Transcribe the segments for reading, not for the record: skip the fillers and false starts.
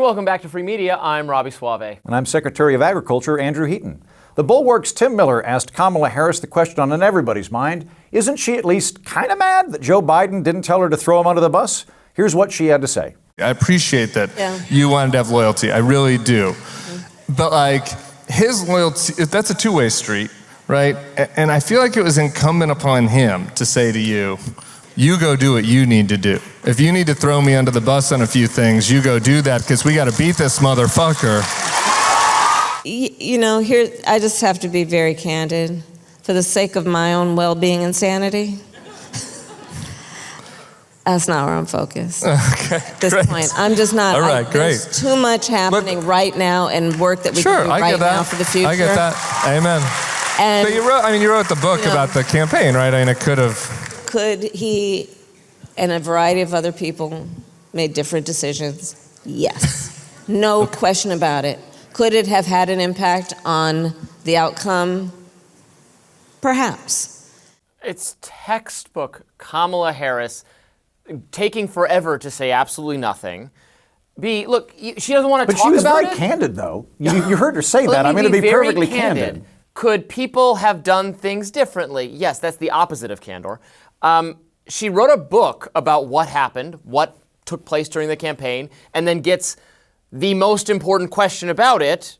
welcome back to Free Media. I'm Robby Soave. And I'm Secretary of Agriculture Andrew Heaton. The Bulwark's Tim Miller asked Kamala Harris the question on everybody's mind. Isn't she at least kind of mad that Joe Biden didn't tell her to throw him under the bus? Here's what she had to say. I appreciate that you wanted to have loyalty. I really do. But like, his loyalty, that's a two-way street, right? And I feel like it was incumbent upon him to say to you, you go do what you need to do. If you need to throw me under the bus on a few things, you go do that, because we got to beat this motherfucker. You know, here, I just have to be very candid for the sake of my own well-being and sanity. That's not where I'm focused. Okay, at this great. point. I'm just not. All right, great. There's too much happening right now and work that we can do right now for the future. I get that. Amen. And but you wrote the book about the campaign, right? I mean, it could have. Could he and a variety of other people made different decisions? Yes. No question about it. Could it have had an impact on the outcome? Perhaps. It's textbook Kamala Harris taking forever to say absolutely nothing. B, look, she doesn't want to talk about it. But she was very candid, though. You heard her say that. I'm going to be perfectly candid. Could people have done things differently? Yes, that's the opposite of candor. She wrote a book about what happened, what took place during the campaign, and then gets the most important question about it.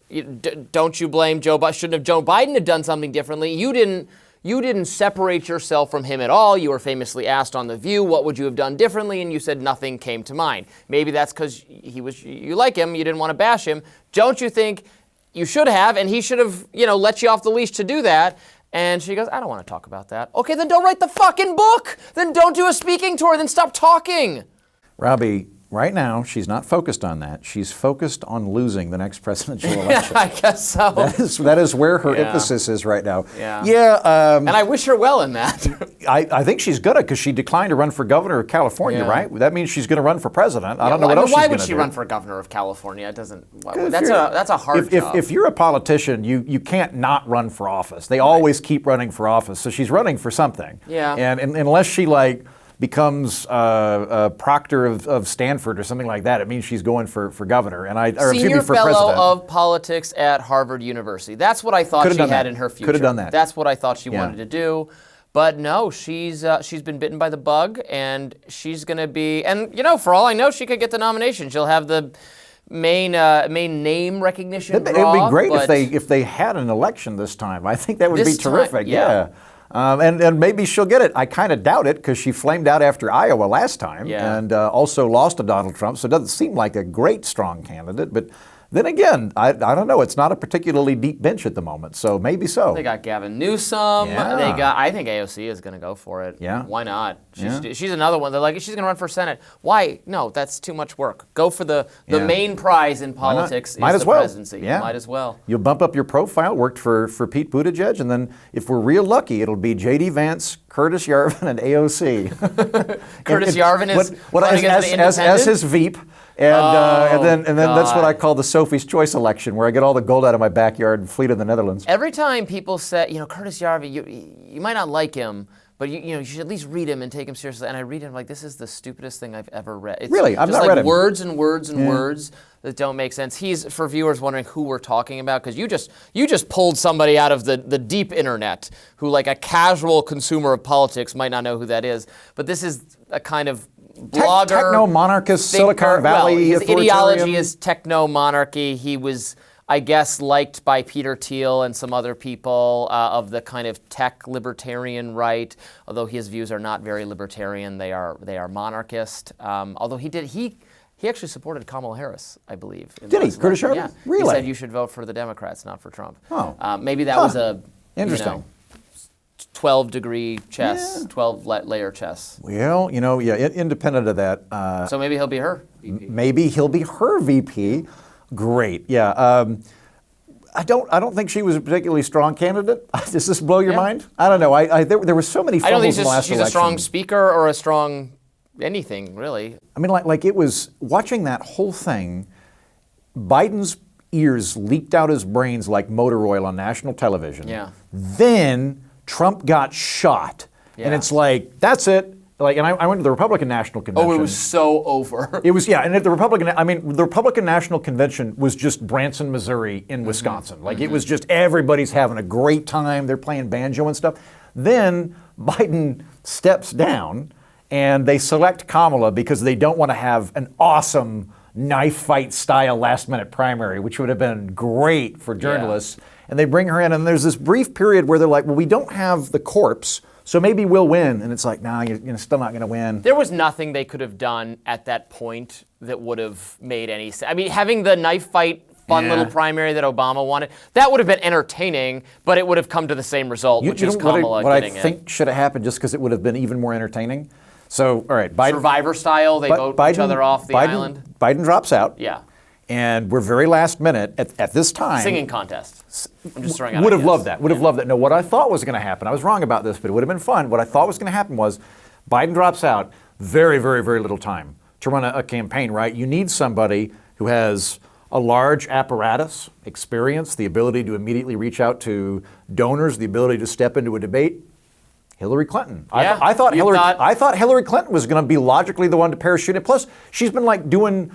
Don't you blame Joe Biden? Shouldn't have Joe Biden have done something differently? You didn't separate yourself from him at all. You were famously asked on The View, what would you have done differently? And you said nothing came to mind. Maybe that's because you like him, you didn't want to bash him. Don't you think you should have, and he should have, let you off the leash to do that? And she goes, I don't want to talk about that. Okay, then don't write the fucking book. Then don't do a speaking tour. Then stop talking. Robby, right now, she's not focused on that. She's focused on losing the next presidential election. I guess so. That is where her emphasis is right now. Yeah. And I wish her well in that. I think she's gonna, because she declined to run for governor of California, right? That means she's going to run for president. I don't know what else she's going to do. Why would she run for governor of California? It doesn't. That's a hard job. If you're a politician, you can't not run for office. They always keep running for office. So she's running for something. Yeah. And unless she becomes a proctor of Stanford or something like that, it means she's going for governor. Senior fellow of politics at Harvard University. That's what I thought she had in her future. Could have done that. That's what I thought she wanted to do. But no, she's been bitten by the bug, and she's going to be, and for all I know, she could get the nomination. She'll have the main name recognition. It would be great if they had an election this time. I think that would be terrific. And maybe she'll get it. I kind of doubt it, because she flamed out after Iowa last time and also lost to Donald Trump, so it doesn't seem like a great strong candidate. But then again, I don't know. It's not a particularly deep bench at the moment, so maybe so. They got Gavin Newsom. I think AOC is going to go for it. Yeah. Why not? She's another one. They're like, she's going to run for Senate. Why? No, that's too much work. Go for the main prize in politics. Might is as the well. presidency. Yeah. Might as well. You'll bump up your profile. Worked for Pete Buttigieg, and then if we're real lucky, it'll be J.D. Vance, Curtis Yarvin, and AOC. Curtis Yarvin is as his Veep. And then that's what I call the Sophie's Choice election, where I get all the gold out of my backyard and flee to the Netherlands. Every time people say, Curtis Yarvin, you might not like him, but you should at least read him and take him seriously. And I read him like, this is the stupidest thing I've ever read. It's really, I've just not read him. Words and words and words that don't make sense. He's, for viewers wondering who we're talking about, because you just pulled somebody out of the deep internet who, like a casual consumer of politics, might not know who that is. But this is a kind of blogger, techno-monarchist, Silicon Valley his ideology is techno-monarchy. He was, I guess, liked by Peter Thiel and some other people of the kind of tech libertarian right, although his views are not very libertarian. They are monarchist. Although he actually supported Kamala Harris, I believe. Did he? Curtis Yarvin? Yeah. Really? He said you should vote for the Democrats, not for Trump. Oh. Maybe that was a interesting. 12-degree chess, 12-layer chess. Well, independent of that. So maybe he'll be her VP. Maybe he'll be her VP. Great, yeah. I don't think she was a particularly strong candidate. Does this blow your mind? I don't know. There were so many fumbles in the last election. She's a strong speaker or a strong anything, really. I mean, like it was watching that whole thing. Biden's ears leaked out his brains like motor oil on national television. Yeah. Then Trump got shot. Yeah. And it's like, that's it. Like, and I went to the Republican National Convention. Oh, it was so over. It was, yeah, and at the Republican National Convention was just Branson, Missouri in Wisconsin. Like, it was just everybody's having a great time. They're playing banjo and stuff. Then Biden steps down, and they select Kamala because they don't want to have an awesome knife fight style last-minute primary, which would have been great for journalists. Yeah. And they bring her in, and there's this brief period where they're like, well, we don't have the corpse, so maybe we'll win. And it's like, nah, you're still not going to win. There was nothing they could have done at that point that would have made any sense. I mean, having the knife fight fun little primary that Obama wanted, that would have been entertaining, but it would have come to the same result, which is Kamala getting in. What I think should have happened, just because it would have been even more entertaining. So, all right, Biden, Survivor style, they vote each other off the island. Biden drops out. Yeah. And we're very last minute at this time. Singing contest. I'm just throwing out Would have loved that. Would have loved that. No, what I thought was going to happen, I was wrong about this, but it would have been fun. What I thought was going to happen was Biden drops out, very, very, very little time to run a campaign, right? You need somebody who has a large apparatus, experience, the ability to immediately reach out to donors, the ability to step into a debate. Hillary Clinton. Yeah, I thought Hillary Clinton was going to be logically the one to parachute it. Plus, she's been like doing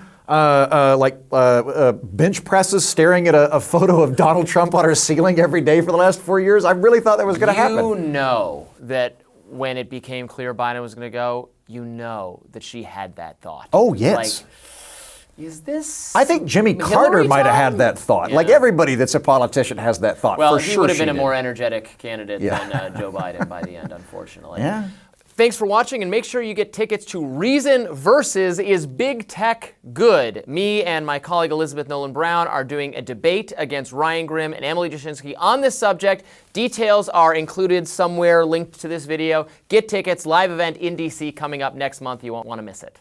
bench presses, staring at a photo of Donald Trump on her ceiling every day for the last 4 years. I really thought that was going to happen. You know that when it became clear Biden was going to go, you know that she had that thought. Oh, yes. Like, is this? I think Jimmy Carter might have had that thought. Yeah. Like everybody that's a politician has that thought. Well, for he sure would have been a did. more energetic candidate than Joe Biden by the end, unfortunately. Yeah. Thanks for watching, and make sure you get tickets to Reason versus Is Big Tech Good? Me and my colleague Elizabeth Nolan Brown are doing a debate against Ryan Grim and Emily Jashinsky on this subject. Details are included somewhere linked to this video. Get tickets, live event in DC coming up next month. You won't want to miss it.